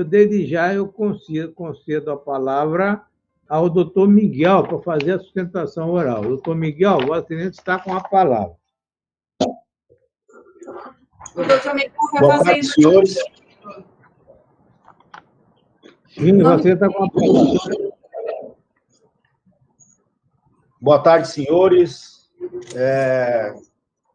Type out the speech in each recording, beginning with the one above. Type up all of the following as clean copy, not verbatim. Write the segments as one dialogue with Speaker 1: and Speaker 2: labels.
Speaker 1: desde já, concedo a palavra ao doutor Miguel para fazer a sustentação oral. Doutor Miguel, o Vossa Excelência está com a palavra.
Speaker 2: O doutor Miguel vai
Speaker 3: Boa
Speaker 2: fazer
Speaker 3: tarde,
Speaker 2: isso.
Speaker 3: senhores.
Speaker 1: Sim, você está com a palavra.
Speaker 3: Boa tarde, senhores.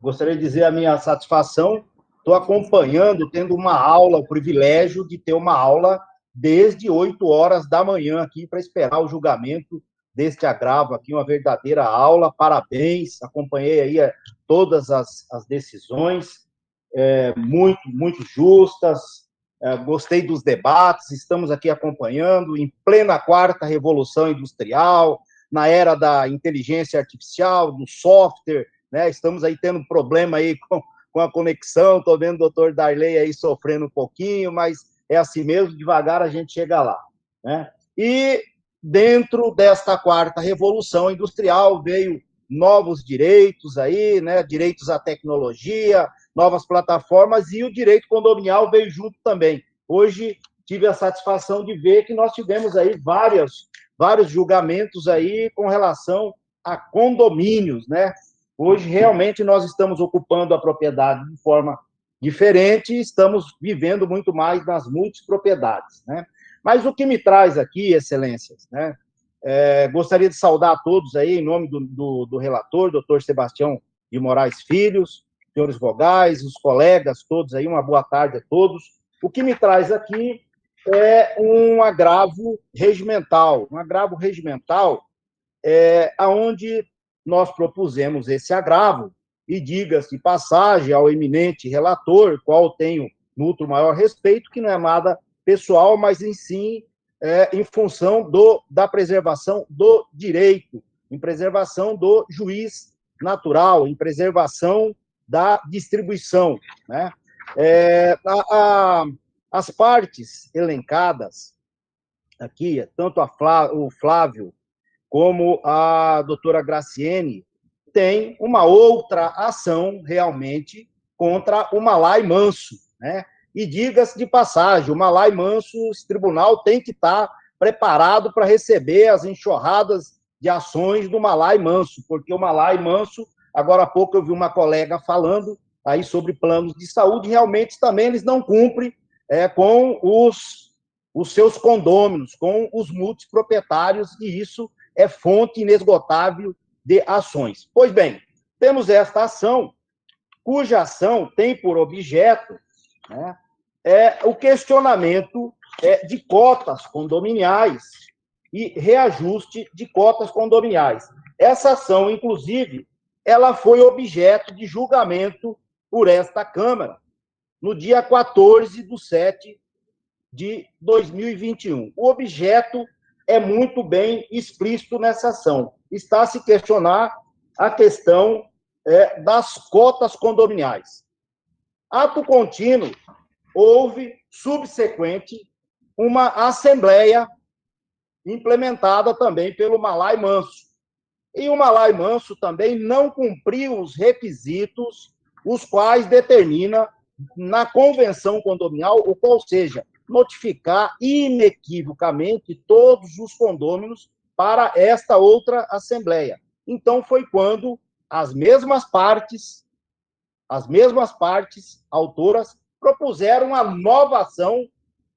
Speaker 3: Gostaria de dizer a minha satisfação. Estou acompanhando, tendo uma aula, o privilégio de ter uma aula desde 8 horas da manhã aqui para esperar o julgamento deste agravo aqui, uma verdadeira aula. Parabéns, acompanhei aí todas as decisões, muito justas. Gostei dos debates, estamos aqui acompanhando em plena quarta revolução industrial, na era da inteligência artificial, do software, né? Estamos aí tendo problema aí com a conexão, estou vendo o doutor Darley aí sofrendo um pouquinho, mas é assim mesmo, devagar a gente chega lá, né? E dentro desta quarta revolução industrial veio novos direitos aí, né? Direitos à tecnologia, novas plataformas, e o direito condominial veio junto também. Hoje tive a satisfação de ver que nós tivemos aí vários julgamentos aí com relação a condomínios, né? Hoje, realmente, nós estamos ocupando a propriedade de forma diferente e estamos vivendo muito mais nas multipropriedades, né? Mas o que me traz aqui, excelências, né? Gostaria de saudar a todos aí, em nome do relator, doutor Sebastião de Moraes Filhos, senhores vogais, os colegas todos aí, uma boa tarde a todos. O que me traz aqui é um agravo regimental, aonde nós propusemos esse agravo, e diga-se de passagem ao eminente relator, qual tenho muito maior respeito, que não é nada pessoal, mas em si em função da preservação do direito, em preservação do juiz natural, em preservação da distribuição, né? As partes elencadas aqui, tanto o Flávio como a doutora Graciene, tem uma outra ação, realmente, contra o Malai Manso, né? E diga-se de passagem, o Malai Manso, esse tribunal tem que estar preparado para receber as enxurradas de ações do Malai Manso, porque o Malai Manso, agora há pouco eu vi uma colega falando aí sobre planos de saúde, realmente também eles não cumprem com os seus condôminos, com os multiproprietários, e isso é fonte inesgotável de ações. Pois bem, temos esta ação, cuja ação tem por objeto, né, o questionamento de cotas condominiais e reajuste de cotas condominiais. Essa ação, inclusive, ela foi objeto de julgamento por esta Câmara no dia 14/7 de 2021. O objeto é muito bem explícito nessa ação. Está a se questionar a questão das cotas condominiais. Ato contínuo, houve, subsequente, uma assembleia implementada também pelo Malai Manso. E o Malai Manso também não cumpriu os requisitos, os quais determina na convenção condominial, ou seja, notificar inequivocamente todos os condôminos para esta outra assembleia. Então, foi quando as mesmas partes autoras propuseram uma nova ação,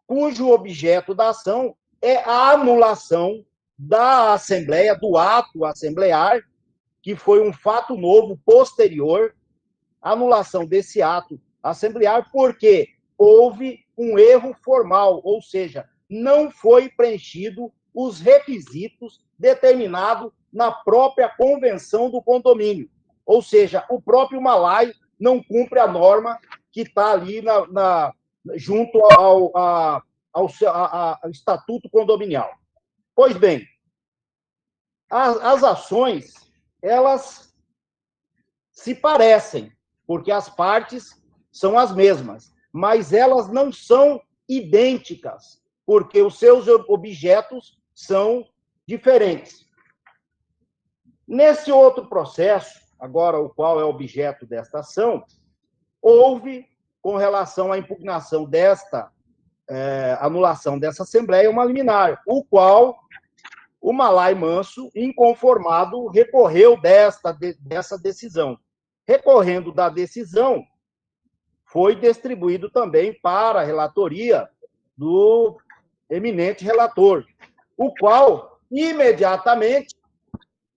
Speaker 3: cujo objeto da ação é a anulação da assembleia, do ato assemblear, que foi um fato novo posterior, anulação desse ato assemblear, porque houve um erro formal, ou seja, não foi preenchido os requisitos determinados na própria convenção do condomínio. Ou seja, o próprio Malai não cumpre a norma que está ali junto ao Estatuto Condominial. Pois bem, as ações, elas se parecem, porque as partes são as mesmas, mas elas não são idênticas, porque os seus objetos são diferentes. Nesse outro processo, agora o qual é objeto desta ação, houve, com relação à impugnação desta anulação dessa Assembleia uma liminar, o qual o Malai Manso, inconformado, recorreu dessa decisão. Recorrendo da decisão, foi distribuído também para a relatoria do eminente relator, o qual, imediatamente,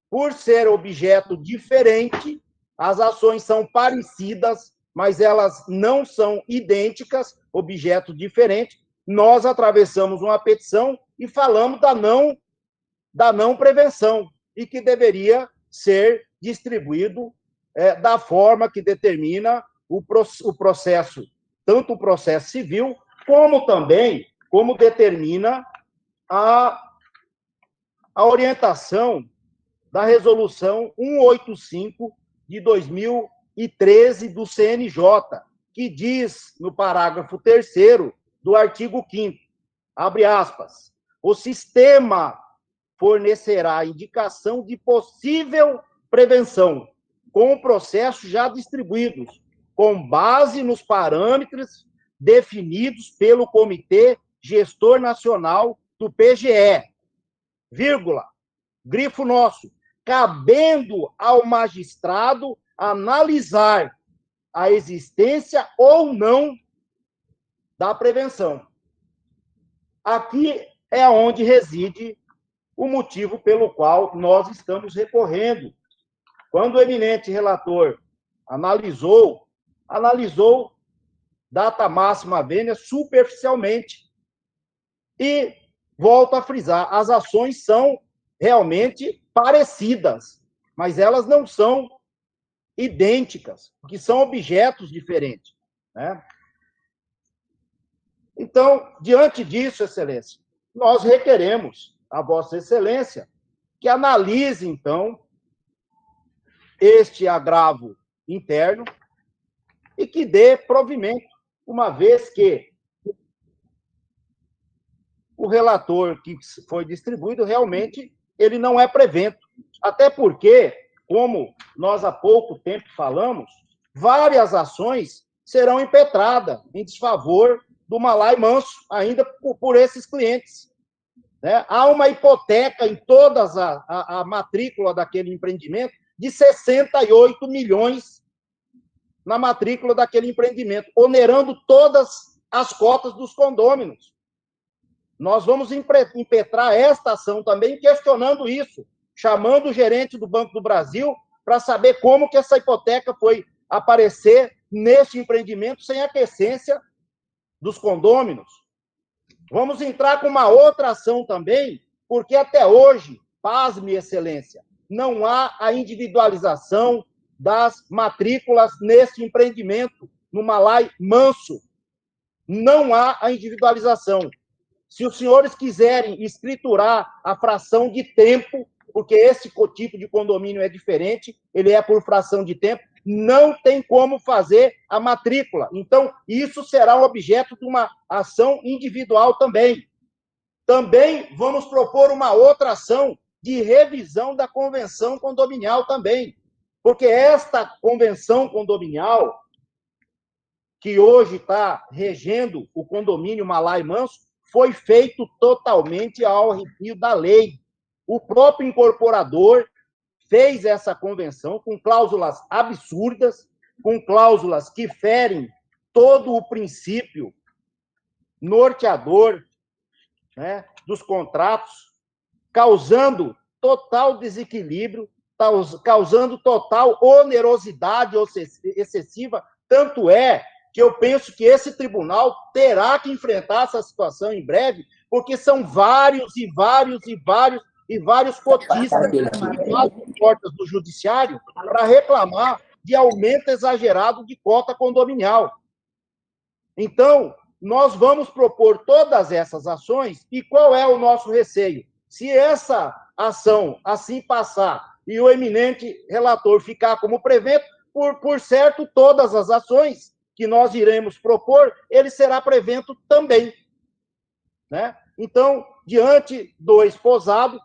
Speaker 3: por ser objeto diferente, as ações são parecidas, mas elas não são idênticas, objeto diferente, nós atravessamos uma petição e falamos da não prevenção, e que deveria ser distribuído da forma que determina o processo, tanto o processo civil, como também como determina a orientação da Resolução 185 de 2013 do CNJ, que diz, no parágrafo 3º do artigo 5º, abre aspas, o sistema fornecerá indicação de possível prevenção, com processos já distribuídos, com base nos parâmetros definidos pelo Comitê Gestor Nacional do PGE, vírgula, grifo nosso, cabendo ao magistrado analisar a existência ou não da prevenção. Aqui é onde reside o motivo pelo qual nós estamos recorrendo. Quando o eminente relator analisou data máxima vênia superficialmente. E, volto a frisar, as ações são realmente parecidas, mas elas não são idênticas, porque são objetos diferentes, né? Então, diante disso, Excelência, nós requeremos a Vossa Excelência que analise, então, este agravo interno e que dê provimento, uma vez que o relator que foi distribuído, realmente, ele não é prevento. Até porque, como nós há pouco tempo falamos, várias ações serão impetradas em desfavor do Malai Manso, ainda por esses clientes, né? Há uma hipoteca em toda a matrícula daquele empreendimento de 68 milhões na matrícula daquele empreendimento, onerando todas as cotas dos condôminos. Nós vamos impetrar esta ação também, questionando isso, chamando o gerente do Banco do Brasil para saber como que essa hipoteca foi aparecer neste empreendimento sem a aquiescência dos condôminos. Vamos entrar com uma outra ação também, porque até hoje, pasme, Excelência, não há a individualização das matrículas neste empreendimento, no Malai Manso. Não há a individualização. Se os senhores quiserem escriturar a fração de tempo, porque esse tipo de condomínio é diferente, ele é por fração de tempo, não tem como fazer a matrícula. Então, isso será um objeto de uma ação individual também. Também vamos propor uma outra ação de revisão da convenção condominial também, porque esta convenção condominial, que hoje está regendo o condomínio Malai Manso, foi feito totalmente ao arrepio da lei. O próprio incorporador fez essa convenção com cláusulas absurdas, com cláusulas que ferem todo o princípio norteador, né, dos contratos, causando total desequilíbrio, causando total onerosidade excessiva. Tanto é que eu penso que esse tribunal terá que enfrentar essa situação em breve, porque são vários cotistas que fazem portas do judiciário para reclamar de aumento exagerado de cota condominial. Então, nós vamos propor todas essas ações, e qual é o nosso receio? Se essa ação assim passar e o eminente relator ficar como prevento, por certo, todas as ações que nós iremos propor, ele será prevento também, né? Então, diante do exposado,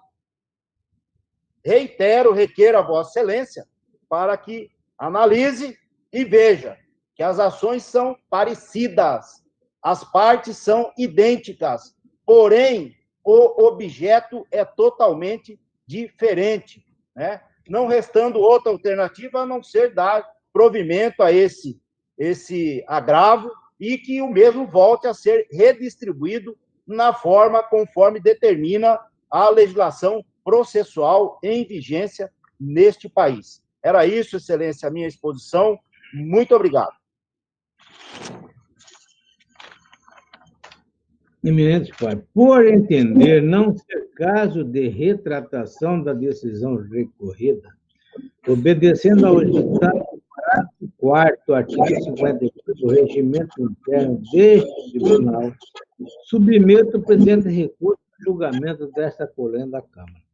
Speaker 3: requeiro a Vossa Excelência para que analise e veja que as ações são parecidas, As partes são idênticas, porém, o objeto é totalmente diferente, né? Não restando outra alternativa a não ser dar provimento a esse agravo e que o mesmo volte a ser redistribuído na forma conforme determina a legislação processual em vigência neste país. Era isso, Excelência, a minha exposição. Muito obrigado.
Speaker 1: Eminente pai, por entender não ser caso de retratação da decisão recorrida, obedecendo ao ditado do parágrafo 4º, artigo 52 do Regimento Interno deste Tribunal, submeto o presente recurso ao julgamento desta colenda da Câmara.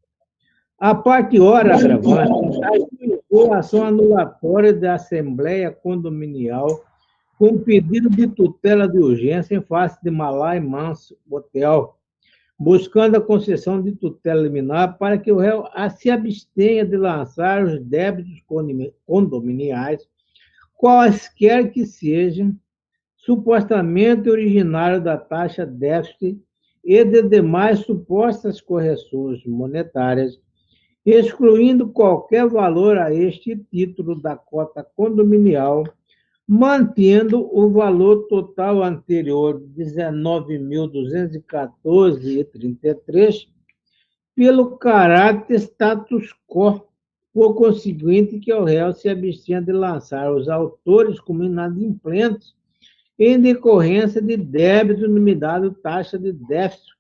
Speaker 1: A parte ora agravante argumentou a ação anulatória da Assembleia Condominial com pedido de tutela de urgência em face de Malay Manso Hotel, buscando a concessão de tutela liminar para que o réu se abstenha de lançar os débitos condominiais, quaisquer que sejam, supostamente originários da taxa déficit e de demais supostas correções monetárias, excluindo qualquer valor a este título da cota condominial, mantendo o valor total anterior de R$ 19.214,33 pelo caráter status quo, por conseguinte que o réu se abstenha de lançar os autores como inadimplentes em decorrência de débito nominado taxa de déficit,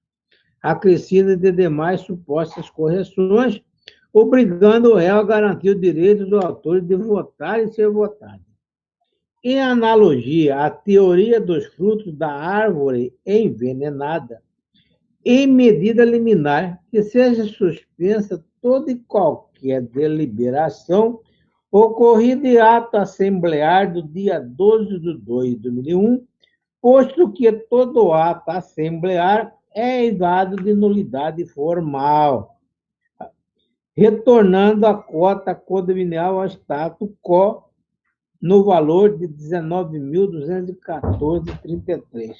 Speaker 1: acrescida de demais supostas correções, obrigando o réu a garantir o direito dos autores de votar e ser votado. Em analogia à teoria dos frutos da árvore envenenada, em medida liminar, que seja suspensa toda e qualquer deliberação ocorrida em ato assemblear do dia 12 de 2 de 2001, posto que todo ato assemblear é evado de nulidade formal, retornando a cota condominial ao status quo no valor de R$ 19.214,33.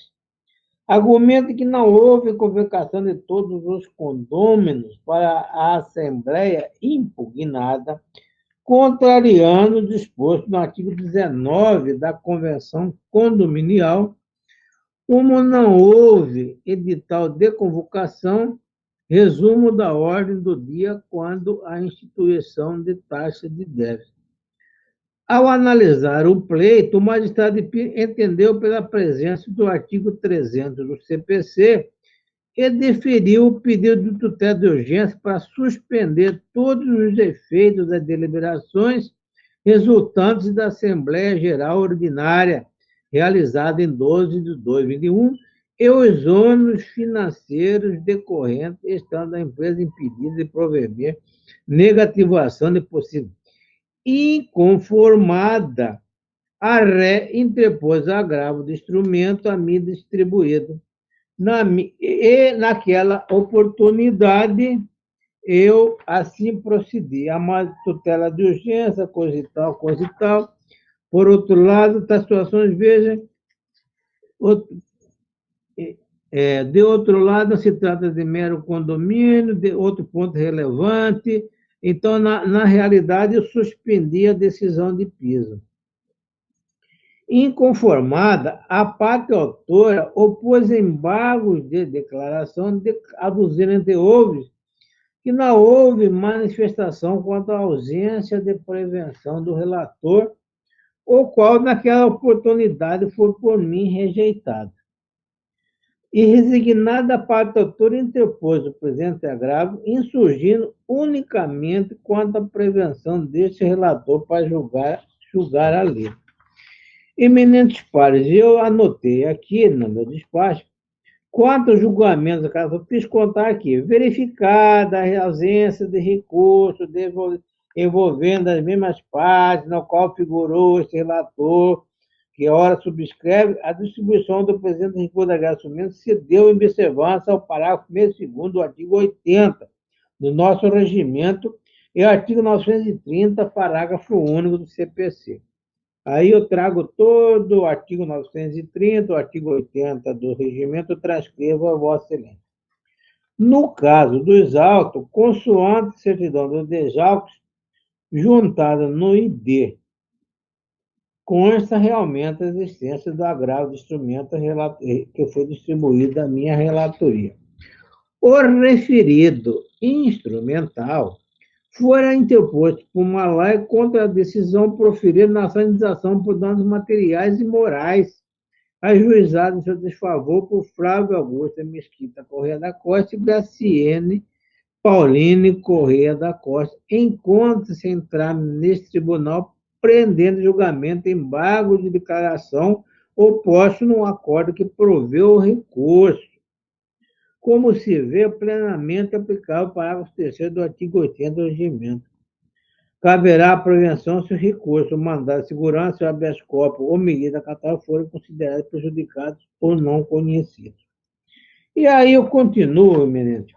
Speaker 1: Argumento que não houve convocação de todos os condôminos para a Assembleia impugnada, contrariando o disposto no artigo 19 da Convenção Condominial, como não houve edital de convocação, resumo da ordem do dia quando a instituição de taxa de déficit. Ao analisar o pleito, o magistrado entendeu pela presença do artigo 300 do CPC e deferiu o pedido de tutela de urgência para suspender todos os efeitos das deliberações resultantes da Assembleia Geral Ordinária, realizada em 12 de 2021, e os ônus financeiros decorrentes, estando a empresa impedida de prover negativação de possível inconformada, a ré interpôs agravo do instrumento a mim distribuído. Naquela oportunidade, eu assim procedi. A mais tutela de urgência, coisa e tal, coisa e tal. Por outro lado, das situações, veja, de outro lado, se trata de mero condomínio, de outro ponto relevante. Então, na realidade, eu suspendi a decisão de piso. Inconformada, a parte autora opôs embargos de declaração, aduzindo, entre outros, que não houve manifestação quanto à ausência de prevenção do relator, o qual, naquela oportunidade, foi por mim rejeitado. E, resignada, a parte autora interpôs o presente agravo, insurgindo unicamente quanto à prevenção deste relator para julgar a lei. Eminentes pares, eu anotei aqui no meu despacho quantos julgamentos, caso fiz contar aqui, verificada a ausência de recurso envolvendo as mesmas partes, na qual figurou este relator, que ora subscreve, a distribuição do presente recurso de agradecimento se deu em observância ao parágrafo 1º do artigo 80 do nosso regimento e artigo 930, parágrafo único do CPC. Aí eu trago todo o artigo 930, o artigo 80 do regimento, transcrevo a Vossa Excelência. No caso dos autos, consoante certidão do DEJAUX, juntada no ID, consta realmente a existência do agravo do instrumento que foi distribuído da minha relatoria. O referido instrumental fora interposto por Malai contra a decisão proferida na sanitização por danos materiais e morais, ajuizado em seu desfavor por Flávio Augusto Mesquita Correia da Costa e Graciene Pauline Correia da Costa, encontra-se entrar neste tribunal prendendo julgamento embargo de declaração oposto no acordo que proveu o recurso. Como se vê, plenamente aplicável o parágrafo 3º do artigo 80 do regimento. Caberá a prevenção se o recurso, o mandado de segurança, o habeas corpus ou medida capital forem considerados prejudicados ou não conhecidos. E aí eu continuo, eminente.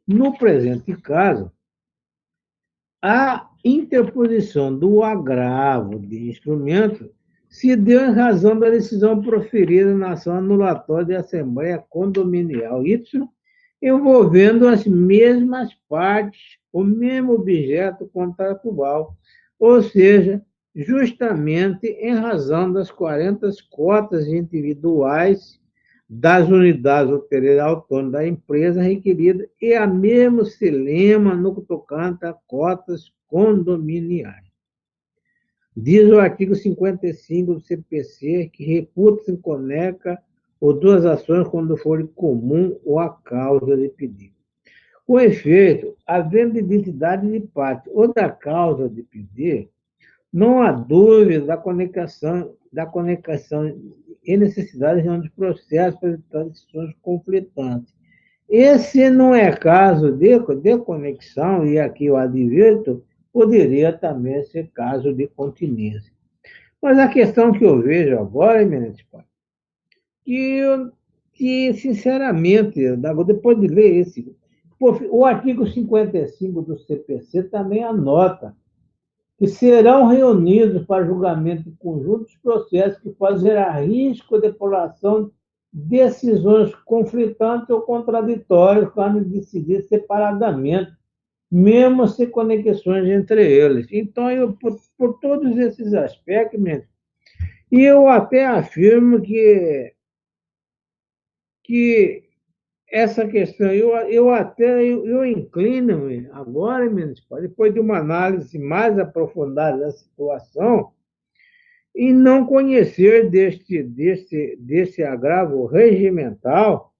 Speaker 1: No presente caso, a interposição do agravo de instrumento se deu em razão da decisão proferida na ação anulatória da Assembleia Condominial Y, envolvendo as mesmas partes, o mesmo objeto contratual, ou seja, justamente em razão das 40 cotas individuais das unidades hoteleiras autônomas da empresa requerida e a mesmo se lema no tocante a cotas condominiais. Diz o artigo 55 do CPC que reputa-se inconeca ou duas ações quando for comum ou a causa de pedido. Com efeito, havendo identidade de parte ou da causa de pedir, não há dúvida da conexão e necessidade de processos para evitar decisões conflitantes. Esse não é caso de conexão, e aqui eu advirto, poderia também ser caso de continência. Mas a questão que eu vejo agora, eminente pai, que sinceramente, depois de ler esse, o artigo 55 do CPC também anota que serão reunidos para julgamento conjunto os processos que podem gerar risco de população decisões conflitantes ou contraditórias quando decidir separadamente, mesmo sem conexões entre eles. Então, por todos esses aspectos, e eu até afirmo que essa questão, eu inclino agora, depois de uma análise mais aprofundada da situação, em não conhecer desse agravo regimental,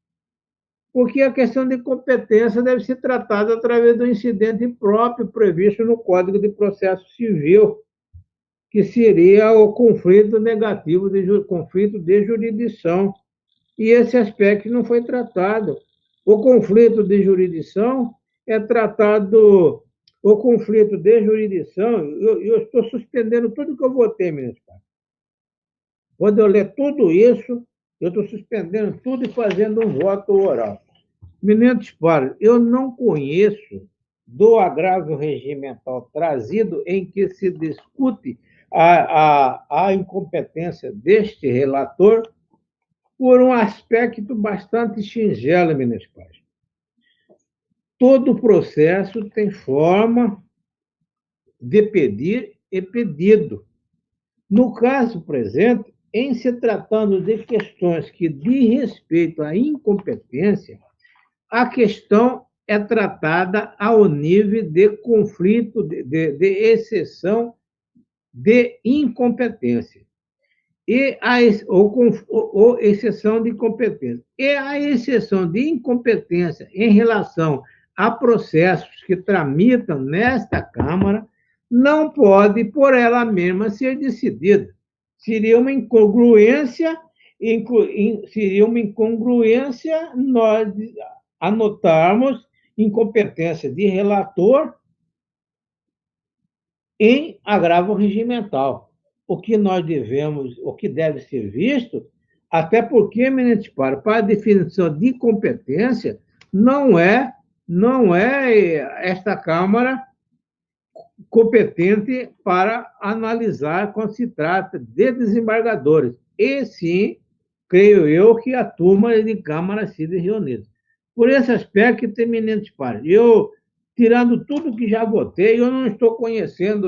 Speaker 1: porque a questão de competência deve ser tratada através do incidente próprio previsto no Código de Processo Civil, que seria o conflito negativo, conflito de jurisdição. E esse aspecto não foi tratado. O conflito de jurisdição é tratado... O conflito de jurisdição, eu estou suspendendo tudo que eu votei, ministro. Quando eu ler tudo isso, eu estou suspendendo tudo e fazendo um voto oral. Ministro Sparo, eu não conheço do agravo regimental trazido em que se discute a incompetência deste relator por um aspecto bastante singelo, ministro Sparo. Todo processo tem forma de pedir e pedido. No caso presente, em se tratando de questões que dizem respeito à incompetência, a questão é tratada ao nível de conflito, de exceção de incompetência. Ou exceção de incompetência. E a exceção de incompetência em relação a processos que tramitam nesta Câmara não pode, por ela mesma, ser decidida. Seria uma incongruência nós anotarmos incompetência de relator em agravo regimental. O que deve ser visto, até porque, eminente Sparo, para a definição de competência, não é esta Câmara competente para analisar quando se trata de desembargadores. E sim, creio eu que a turma de Câmara seja reunida. Por esse aspecto, tem eminentes pares. Eu, tirando tudo que já votei, eu não estou conhecendo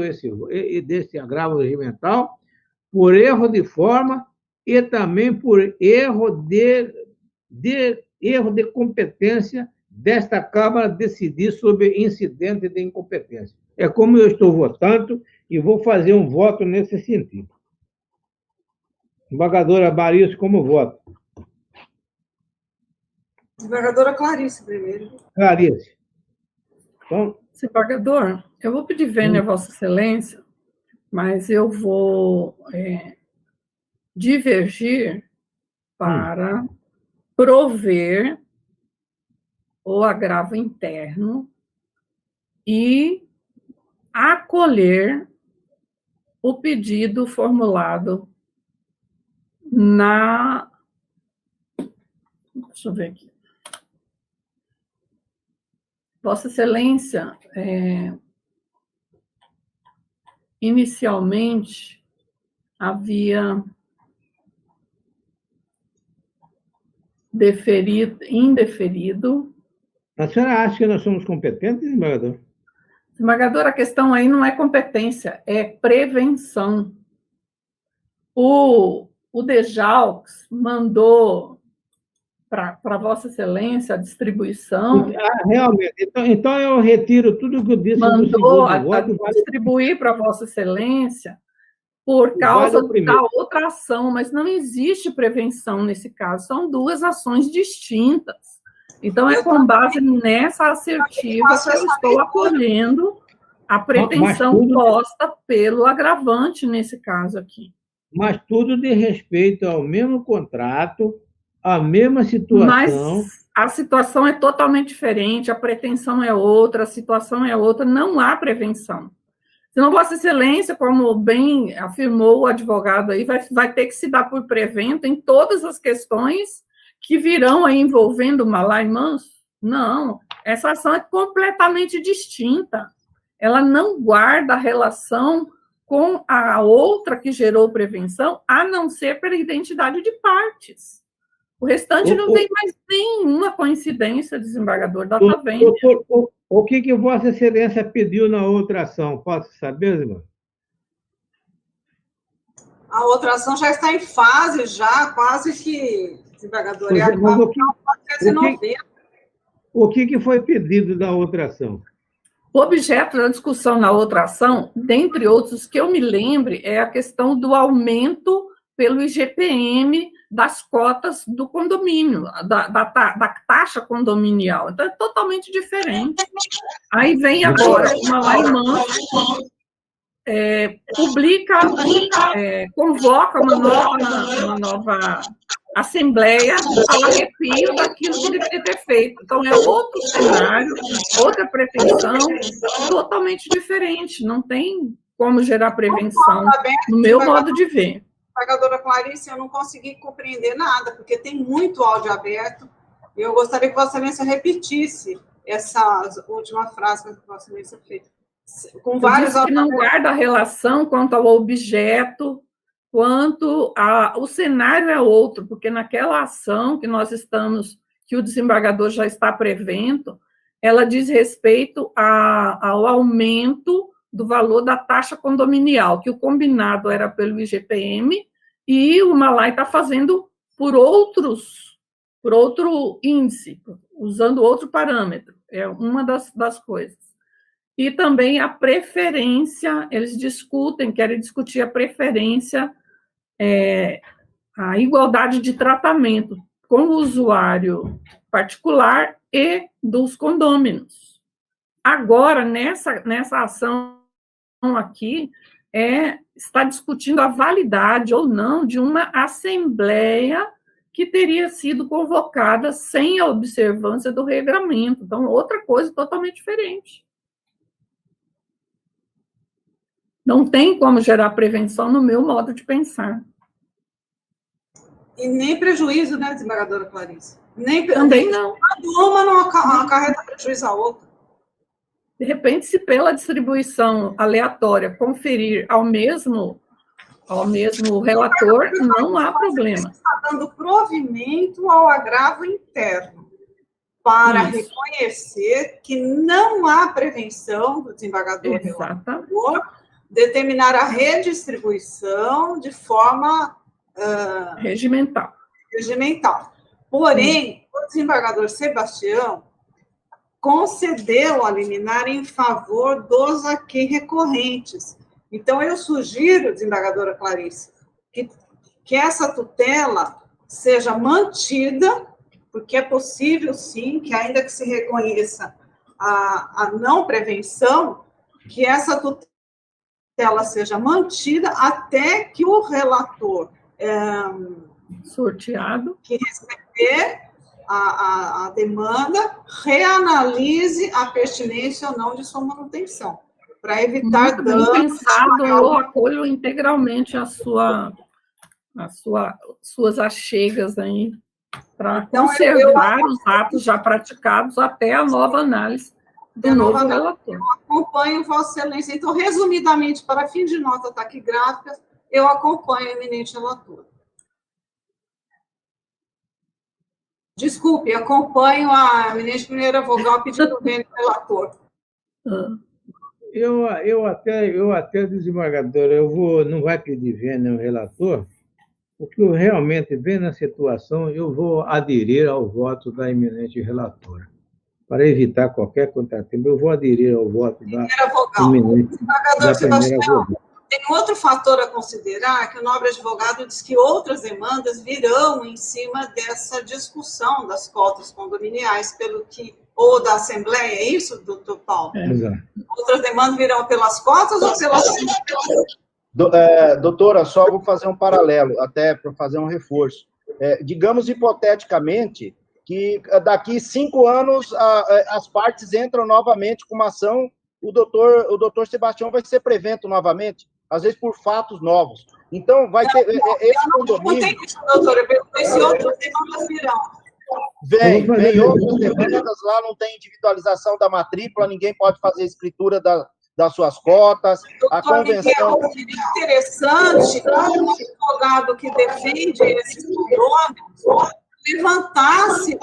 Speaker 1: desse agravo regimental por erro de forma e também por erro de competência desta Câmara decidir sobre incidente de incompetência. É como eu estou votando e vou fazer um voto nesse sentido. Embargadora Barisso, como voto?
Speaker 2: Desembargadora Clarice, primeiro.
Speaker 1: Clarice. Então,
Speaker 4: desembargador, eu vou pedir vênia a Vossa Excelência, mas eu vou divergir para prover o agravo interno e acolher o pedido formulado na... Deixa eu ver aqui. Vossa Excelência, inicialmente, havia indeferido.
Speaker 1: A senhora acha que nós somos competentes, desembargador?
Speaker 4: Desembargador, a questão aí não é competência, é prevenção. O DEJAUX mandou para Vossa Excelência a distribuição.
Speaker 1: Realmente. Então eu retiro tudo que eu disse.
Speaker 4: Mandou distribuir para Vossa Excelência por causa da outra ação, mas não existe prevenção nesse caso, são duas ações distintas. Então, é com base nessa assertiva que eu estou acolhendo a pretensão posta pelo agravante nesse caso aqui.
Speaker 1: Mas tudo de respeito ao mesmo contrato, à mesma situação.
Speaker 4: Mas a situação é totalmente diferente, a pretensão é outra, a situação é outra, não há prevenção. Senão, Vossa Excelência, como bem afirmou o advogado aí, vai ter que se dar por prevento em todas as questões que virão aí envolvendo Malá e Manso. Não, essa ação é completamente distinta. Ela não guarda relação com a outra que gerou prevenção, a não ser pela identidade de partes. O restante não tem mais nenhuma coincidência, desembargador, data vênia.
Speaker 1: O que Vossa Excelência pediu na outra ação? Posso saber, irmão?
Speaker 2: A outra ação já está em fase, já quase que, desembargador,
Speaker 1: o que foi pedido na outra ação?
Speaker 4: O objeto da discussão na outra ação, dentre outros que eu me lembre, é a questão do aumento pelo IGPM das cotas do condomínio, da taxa condominial. Então, é totalmente diferente. Aí vem agora uma Malá e Manso, convoca uma nova assembleia ao arrepio daquilo que deveria ter feito. Então, é outro cenário, outra pretensão, totalmente diferente. Não tem como gerar prevenção, no meu modo de ver.
Speaker 2: Desembargadora Clarice, eu não consegui compreender nada, porque tem muito áudio aberto, e eu gostaria que Vossa Excelência repetisse essa última frase que Vossa Excelência fez. Com vários
Speaker 4: que não guarda relação quanto ao objeto, quanto o cenário é outro, porque naquela ação que nós estamos, que o desembargador já está prevendo, ela diz respeito ao aumento do valor da taxa condominial, que o combinado era pelo IGPM, e o Malá está fazendo por outro índice, usando outro parâmetro. É uma das coisas. E também a preferência, eles querem discutir a preferência, a igualdade de tratamento com o usuário particular e dos condôminos. Agora, nessa ação aqui, está discutindo a validade ou não de uma assembleia que teria sido convocada sem a observância do regramento. Então, outra coisa totalmente diferente. Não tem como gerar prevenção no meu modo de pensar.
Speaker 2: E nem prejuízo, né, desembargadora Clarice?
Speaker 4: Também não.
Speaker 2: Uma não acarreta prejuízo à outra.
Speaker 4: De repente, se pela distribuição aleatória conferir ao mesmo relator, não há problema.
Speaker 2: Está dando provimento ao agravo interno para
Speaker 4: Isso.
Speaker 2: reconhecer que não há prevenção do desembargador relator, determinar a redistribuição de forma
Speaker 4: regimental.
Speaker 2: Porém, o desembargador Sebastião concedeu a liminar em favor dos aqui recorrentes. Então, eu sugiro, desembargadora Clarice, que essa tutela seja mantida, porque é possível, sim, que ainda que se reconheça a não prevenção, que essa tutela seja mantida até que o relator
Speaker 4: sorteado
Speaker 2: que receber a demanda reanalise a pertinência ou não de sua manutenção, para evitar
Speaker 4: muito
Speaker 2: danos.
Speaker 4: bem pensado, eu acolho integralmente suas achegas aí, para conservar os atos já praticados até a nova análise do novo relator.
Speaker 2: Eu acompanho, Vossa Excelência. Então, resumidamente, para fim de nota taquigráfica, eu acompanho o eminente relator. Desculpe, acompanho a eminente primeira vogal pedindo o vênio relator.
Speaker 1: Eu até, desembargador, não vai pedir vênio ao relator, porque eu realmente, vendo a situação, eu vou aderir ao voto da eminente relatora. Para evitar qualquer contratempo, eu vou aderir ao voto da eminente da primeira vogal.
Speaker 2: Tem outro fator a considerar, que o nobre advogado diz que outras demandas virão em cima dessa discussão das cotas condominiais, ou da Assembleia, é isso, doutor Paulo?
Speaker 1: Exato.
Speaker 2: Outras demandas virão pelas cotas ou pelas...
Speaker 3: Doutora, só vou fazer um paralelo, até para fazer um reforço. Digamos, hipoteticamente, que daqui 5 anos as partes entram novamente com uma ação, o doutor Sebastião vai ser prevento novamente, às vezes por fatos novos. Então, vai ter esse condomínio...
Speaker 2: Não tem isso, doutora, eu perguntei se outras demandas virão.
Speaker 3: Vem outras demandas, lá não tem individualização da matrícula, ninguém pode fazer escritura das suas cotas,
Speaker 2: doutor
Speaker 3: a convenção...
Speaker 2: Miguel, seria interessante um advogado que defende esses condôminos levantasse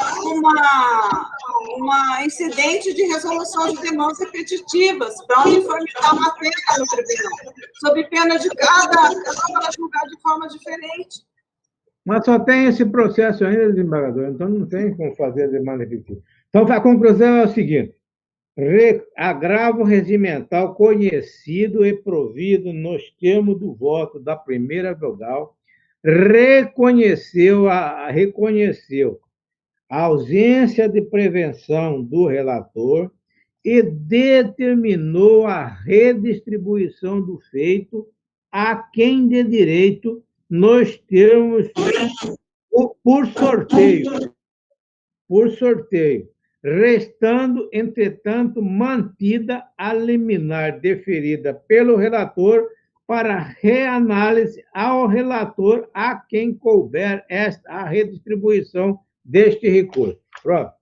Speaker 2: uma incidente de resolução de demandas repetitivas para uniformizar a matéria no tribunal, sob pena de cada julgar de forma diferente.
Speaker 1: Mas só tem esse processo ainda, desembargador, então não tem como fazer a demanda repetida. Então, a conclusão é o seguinte: agravo regimental conhecido e provido nos termos do voto da primeira vogal, reconheceu a ausência de prevenção do relator e determinou a redistribuição do feito a quem de direito nos termos por sorteio, restando, entretanto, mantida a liminar deferida pelo relator para reanálise ao relator a quem couber a redistribuição deste recurso. Pronto.